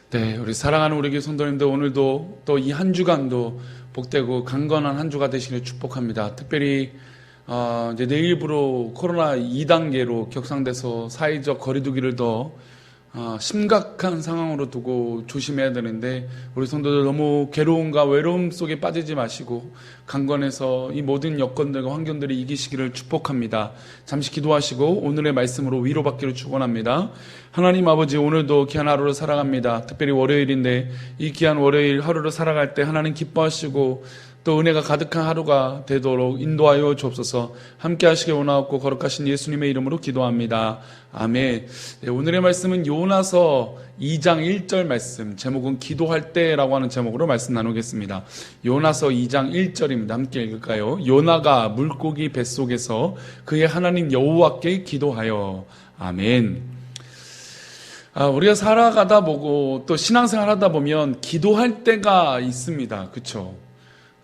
네, 우리 사랑하는 우리 교회 성도님들, 오늘도 또 이 한 주간도 복되고 강건한 한 주가 되시길 축복합니다. 특별히 이제 내일부로 코로나 2단계로 격상돼서 사회적 거리두기를 더 심각한 상황으로 두고 조심해야 되는데, 우리 성도들 너무 괴로움과 외로움 속에 빠지지 마시고 강건해서 이 모든 여건들과 환경들을 이기시기를 축복합니다. 잠시 기도하시고 오늘의 말씀으로 위로받기를 축원합니다. 하나님 아버지, 오늘도 귀한 하루를 살아갑니다. 특별히 월요일인데 이 귀한 월요일 하루를 살아갈 때 하나님 기뻐하시고 또 은혜가 가득한 하루가 되도록 인도하여 주옵소서. 함께 하시길 원하옵고 거룩하신 예수님의 이름으로 기도합니다. 아멘. 네, 오늘의 말씀은 요나서 2장 1절 말씀, 제목은 기도할 때라고 하는 제목으로 말씀 나누겠습니다. 요나서 2장 1절입니다. 함께 읽을까요? 요나가 물고기 뱃속에서 그의 하나님 여호와께 기도하여. 아멘. 우리가 살아가다 보고 또 신앙생활 하다 보면 기도할 때가 있습니다. 그렇죠?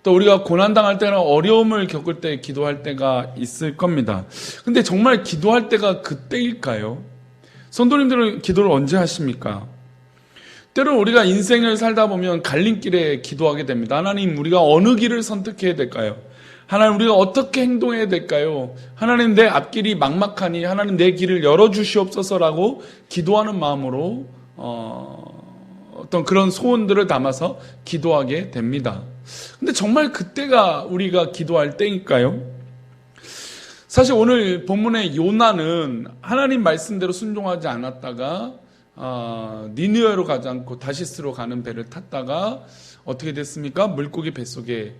또 우리가 고난당할 때나 어려움을 겪을 때 기도할 때가 있을 겁니다. 근데 정말 기도할 때가 그때일까요? 성도님들은 기도를 언제 하십니까? 때로 우리가 인생을 살다 보면 갈림길에 기도하게 됩니다. 하나님, 우리가 어느 길을 선택해야 될까요? 하나님, 우리가 어떻게 행동해야 될까요? 하나님, 내 앞길이 막막하니 하나님 내 길을 열어주시옵소서라고 기도하는 마음으로 어떤 그런 소원들을 담아서 기도하게 됩니다. 근데 정말 그때가 우리가 기도할 때일까요? 사실 오늘 본문의 요나는 하나님 말씀대로 순종하지 않았다가 니느웨로 가지 않고 다시스로 가는 배를 탔다가 어떻게 됐습니까? 물고기 뱃속에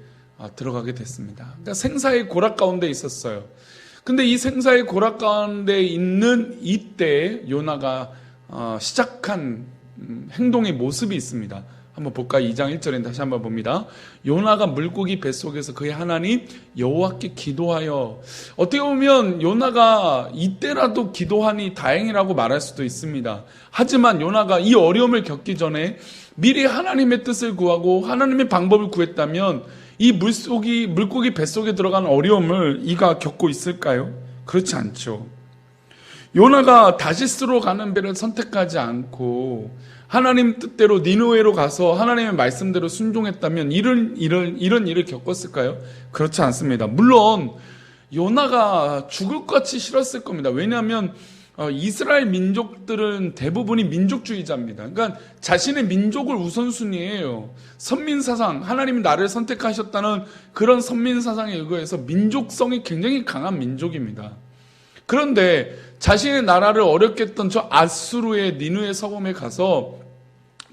들어가게 됐습니다. 그러니까 생사의 고락 가운데 있었어요. 근데 이 생사의 고락 가운데 있는 이때 요나가 시작한 행동의 모습이 있습니다. 한번 볼까요? 2장 1절에 다시 한번 봅니다. 요나가 물고기 뱃속에서 그의 하나님 여호와께 기도하여. 어떻게 보면 요나가 이때라도 기도하니 다행이라고 말할 수도 있습니다. 하지만 요나가 이 어려움을 겪기 전에 미리 하나님의 뜻을 구하고 하나님의 방법을 구했다면 이 물고기 뱃속에 들어간 어려움을 이가 겪고 있을까요? 그렇지 않죠. 요나가 다시스로 가는 배를 선택하지 않고 하나님 뜻대로 니느웨로 가서 하나님의 말씀대로 순종했다면 이런 일을 겪었을까요? 그렇지 않습니다. 물론 요나가 죽을 것 같이 싫었을 겁니다. 왜냐하면 이스라엘 민족들은 대부분이 민족주의자입니다. 그러니까 자신의 민족을 우선순위해요. 선민사상, 하나님이 나를 선택하셨다는 그런 선민사상에 의거해서 민족성이 굉장히 강한 민족입니다. 그런데 자신의 나라를 어렵게 했던 저 아수르의 니느웨 서금에 가서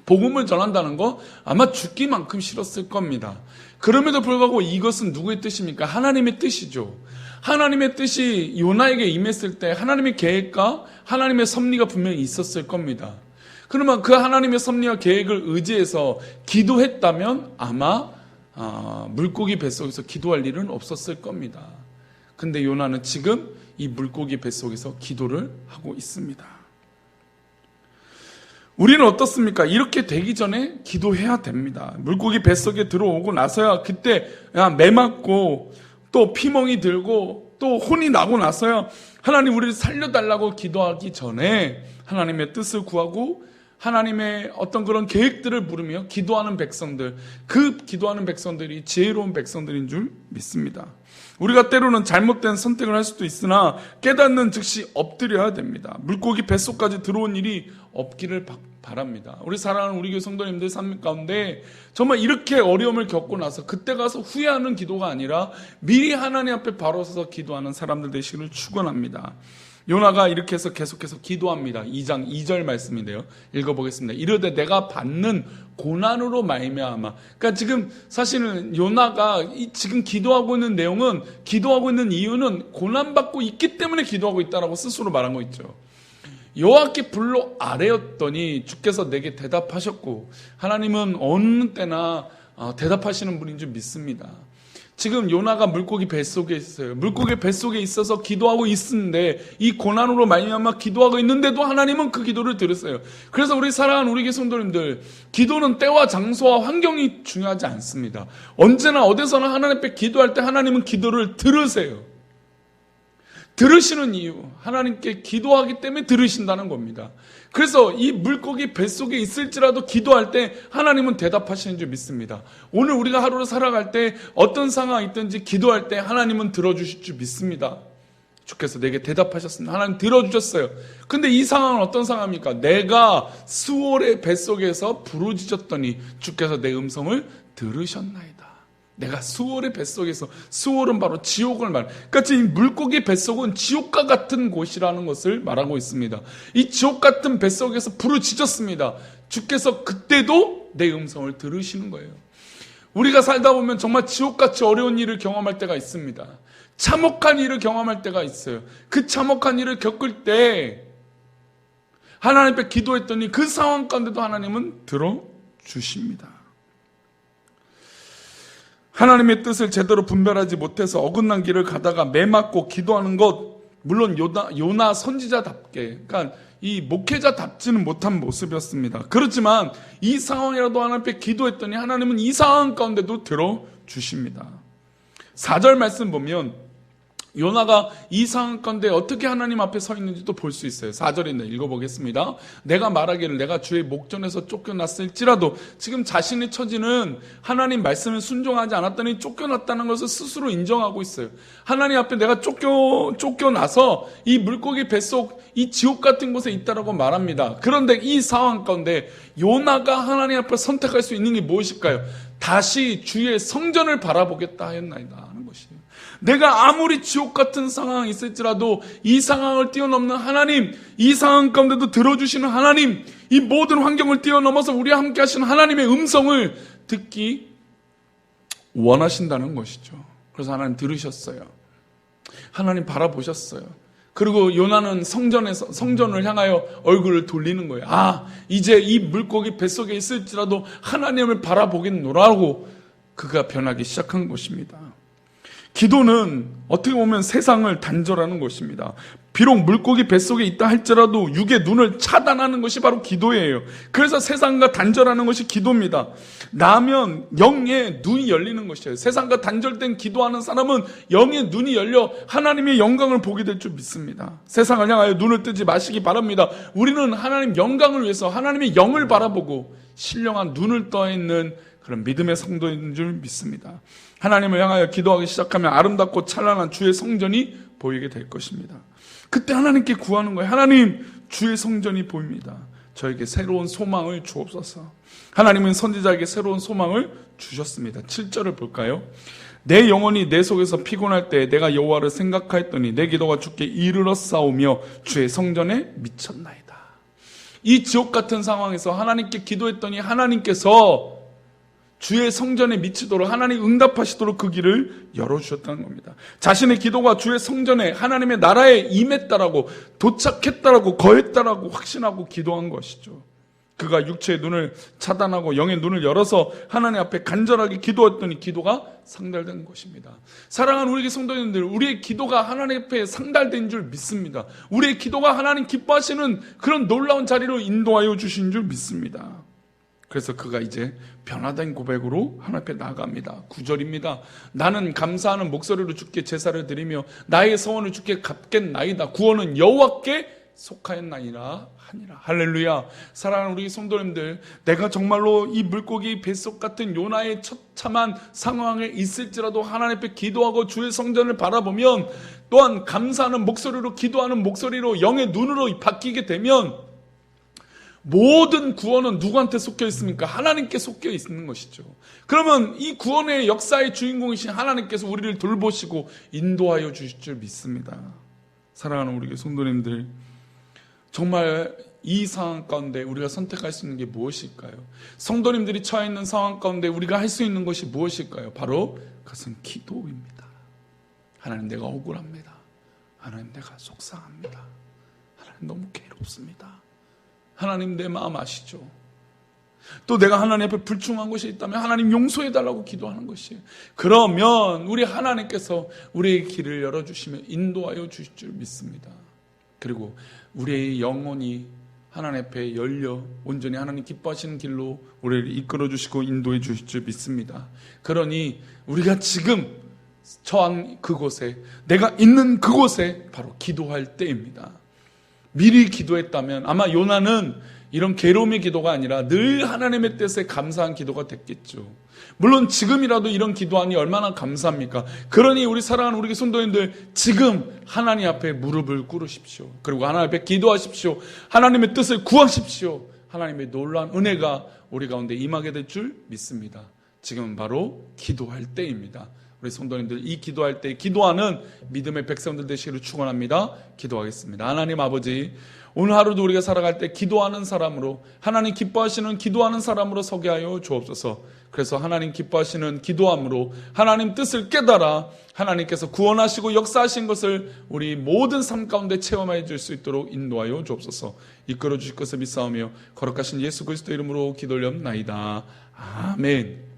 복음을 전한다는 거 아마 죽기만큼 싫었을 겁니다. 그럼에도 불구하고 이것은 누구의 뜻입니까? 하나님의 뜻이죠. 하나님의 뜻이 요나에게 임했을 때 하나님의 계획과 하나님의 섭리가 분명히 있었을 겁니다. 그러면 그 하나님의 섭리와 계획을 의지해서 기도했다면 아마 물고기 뱃속에서 기도할 일은 없었을 겁니다. 근데 요나는 지금 이 물고기 뱃속에서 기도를 하고 있습니다. 우리는 어떻습니까? 이렇게 되기 전에 기도해야 됩니다. 물고기 뱃속에 들어오고 나서야 그때 매맞고 또 피멍이 들고 또 혼이 나고 나서야 하나님 우리를 살려달라고 기도하기 전에 하나님의 뜻을 구하고 하나님의 어떤 그런 계획들을 물으며 기도하는 백성들, 그 기도하는 백성들이 지혜로운 백성들인 줄 믿습니다. 우리가 때로는 잘못된 선택을 할 수도 있으나 깨닫는 즉시 엎드려야 됩니다. 물고기 뱃속까지 들어온 일이 없기를 바랍니다. 우리 사랑하는 우리 교회 성도님들 삶 가운데 정말 이렇게 어려움을 겪고 나서 그때 가서 후회하는 기도가 아니라 미리 하나님 앞에 바로 서서 기도하는 사람들 되시기를 축원합니다. 요나가 이렇게 해서 계속해서 기도합니다. 2장 2절 말씀인데요. 읽어보겠습니다. 이르되 내가 받는 고난으로 말미암아. 그러니까 지금 사실은 요나가 지금 기도하고 있는 내용은, 기도하고 있는 이유는 고난받고 있기 때문에 기도하고 있다라고 스스로 말한 거 있죠. 여호와께 불러 아뢰었더니 주께서 내게 대답하셨고, 하나님은 어느 때나 대답하시는 분인 줄 믿습니다. 지금 요나가 물고기 뱃속에 있어요. 물고기 뱃속에 있어서 기도하고 있는데 이 고난으로 말미암아 기도하고 있는데도 하나님은 그 기도를 들으세요. 그래서 우리 사랑하는 우리 교회 성도님들, 기도는 때와 장소와 환경이 중요하지 않습니다. 언제나 어디서나 하나님 앞에 기도할 때 하나님은 기도를 들으세요. 들으시는 이유, 하나님께 기도하기 때문에 들으신다는 겁니다. 그래서 이 물고기 뱃속에 있을지라도 기도할 때 하나님은 대답하시는 줄 믿습니다. 오늘 우리가 하루를 살아갈 때 어떤 상황이 있든지 기도할 때 하나님은 들어주실 줄 믿습니다. 주께서 내게 대답하셨습니다. 하나님 들어주셨어요. 근데 이 상황은 어떤 상황입니까? 내가 수월의 뱃속에서 부르짖었더니 주께서 내 음성을 들으셨나이다. 내가 수월의 뱃속에서, 수월은 바로 지옥을 그러니까 이 물고기 뱃속은 지옥과 같은 곳이라는 것을 말하고 있습니다. 이 지옥 같은 뱃속에서 부르짖었습니다. 주께서 그때도 내 음성을 들으시는 거예요. 우리가 살다 보면 정말 지옥같이 어려운 일을 경험할 때가 있습니다. 참혹한 일을 경험할 때가 있어요. 그 참혹한 일을 겪을 때 하나님 앞에 기도했더니 그 상황 가운데도 하나님은 들어주십니다. 하나님의 뜻을 제대로 분별하지 못해서 어긋난 길을 가다가 매맞고 기도하는 것, 물론 요나 선지자답게, 그러니까 이 목회자답지는 못한 모습이었습니다. 그렇지만 이 상황이라도 하나님 앞에 기도했더니 하나님은 이 상황 가운데도 들어주십니다. 4절 말씀 보면 요나가 이 상황 가운데 어떻게 하나님 앞에 서 있는지도 볼 수 있어요. 4절인데 읽어보겠습니다. 내가 말하기를 내가 주의 목전에서 쫓겨났을지라도, 지금 자신의 처지는 하나님 말씀을 순종하지 않았더니 쫓겨났다는 것을 스스로 인정하고 있어요. 하나님 앞에 내가 쫓겨나서 이 물고기 뱃속 이 지옥 같은 곳에 있다라고 말합니다. 그런데 이 상황 가운데 요나가 하나님 앞에 선택할 수 있는 게 무엇일까요? 다시 주의 성전을 바라보겠다 하였나이다 하는 것이에요. 내가 아무리 지옥 같은 상황이 있을지라도 이 상황을 뛰어넘는 하나님, 이 상황 가운데도 들어주시는 하나님, 이 모든 환경을 뛰어넘어서 우리와 함께 하시는 하나님의 음성을 듣기 원하신다는 것이죠. 그래서 하나님 들으셨어요. 하나님 바라보셨어요. 그리고 요나는 성전을 향하여 얼굴을 돌리는 거예요. 이제 이 물고기 뱃속에 있을지라도 하나님을 바라보겠노라고 그가 변하기 시작한 것입니다. 기도는 어떻게 보면 세상을 단절하는 것입니다. 비록 물고기 뱃속에 있다 할지라도 육의 눈을 차단하는 것이 바로 기도예요. 그래서 세상과 단절하는 것이 기도입니다. 나면 영의 눈이 열리는 것이에요. 세상과 단절된 기도하는 사람은 영의 눈이 열려 하나님의 영광을 보게 될 줄 믿습니다. 세상을 향하여 눈을 뜨지 마시기 바랍니다. 우리는 하나님 영광을 위해서 하나님의 영을 바라보고 신령한 눈을 떠 있는 그런 믿음의 성도인 줄 믿습니다. 하나님을 향하여 기도하기 시작하면 아름답고 찬란한 주의 성전이 보이게 될 것입니다. 그때 하나님께 구하는 거예요. 하나님, 주의 성전이 보입니다. 저에게 새로운 소망을 주옵소서. 하나님은 선지자에게 새로운 소망을 주셨습니다. 7절을 볼까요? 내 영혼이 내 속에서 피곤할 때 내가 여호와를 생각하였더니 내 기도가 주께 이르러 싸우며 주의 성전에 미쳤나이다. 이 지옥 같은 상황에서 하나님께 기도했더니 하나님께서 주의 성전에 미치도록 하나님 응답하시도록 그 길을 열어주셨다는 겁니다. 자신의 기도가 주의 성전에 하나님의 나라에 임했다라고, 도착했다라고, 거했다라고 확신하고 기도한 것이죠. 그가 육체의 눈을 차단하고 영의 눈을 열어서 하나님 앞에 간절하게 기도했더니 기도가 상달된 것입니다. 사랑하는 우리 성도님들, 우리의 기도가 하나님 앞에 상달된 줄 믿습니다. 우리의 기도가 하나님 기뻐하시는 그런 놀라운 자리로 인도하여 주신 줄 믿습니다. 그래서 그가 이제 변화된 고백으로 하나님 앞에 나아갑니다. 9절입니다. 나는 감사하는 목소리로 주께 제사를 드리며 나의 서원을 주께 갚겠나이다. 구원은 여호와께 속하였나이라 하니라. 할렐루야. 사랑하는 우리 성도님들, 내가 정말로 이 물고기 뱃속 같은 요나의 처참한 상황에 있을지라도 하나님 앞에 기도하고 주의 성전을 바라보면, 또한 감사하는 목소리로 기도하는 목소리로 영의 눈으로 바뀌게 되면 모든 구원은 누구한테 섞여 있습니까? 하나님께 섞여 있는 것이죠. 그러면 이 구원의 역사의 주인공이신 하나님께서 우리를 돌보시고 인도하여 주실 줄 믿습니다. 사랑하는 우리 성도님들, 정말 이 상황 가운데 우리가 선택할 수 있는 게 무엇일까요? 성도님들이 처해 있는 상황 가운데 우리가 할 수 있는 것이 무엇일까요? 바로 그것은 기도입니다. 하나님, 내가 억울합니다. 하나님, 내가 속상합니다. 하나님, 너무 괴롭습니다. 하나님, 내 마음 아시죠? 또 내가 하나님 앞에 불충한 것이 있다면 하나님 용서해달라고 기도하는 것이에요. 그러면 우리 하나님께서 우리의 길을 열어주시며 인도하여 주실 줄 믿습니다. 그리고 우리의 영혼이 하나님 앞에 열려 온전히 하나님 기뻐하시는 길로 우리를 이끌어 주시고 인도해 주실 줄 믿습니다. 그러니 우리가 지금 처한 그곳에, 내가 있는 그곳에 바로 기도할 때입니다. 미리 기도했다면 아마 요나는 이런 괴로움의 기도가 아니라 늘 하나님의 뜻에 감사한 기도가 됐겠죠. 물론 지금이라도 이런 기도하니 얼마나 감사합니까? 그러니 우리 사랑하는 우리 성도님들, 지금 하나님 앞에 무릎을 꿇으십시오. 그리고 하나님 앞에 기도하십시오. 하나님의 뜻을 구하십시오. 하나님의 놀라운 은혜가 우리 가운데 임하게 될 줄 믿습니다. 지금은 바로 기도할 때입니다. 우리 성도님들, 이 기도할 때 기도하는 믿음의 백성들 되시기를 축원합니다. 기도하겠습니다. 하나님 아버지, 오늘 하루도 우리가 살아갈 때 기도하는 사람으로, 하나님 기뻐하시는 기도하는 사람으로 서게 하여 주옵소서. 그래서 하나님 기뻐하시는 기도함으로 하나님 뜻을 깨달아 하나님께서 구원하시고 역사하신 것을 우리 모든 삶 가운데 체험해 줄 수 있도록 인도하여 주옵소서. 이끌어 주실 것을 믿사오며 거룩하신 예수 그리스도 이름으로 기도 올려옵나이다. 아멘.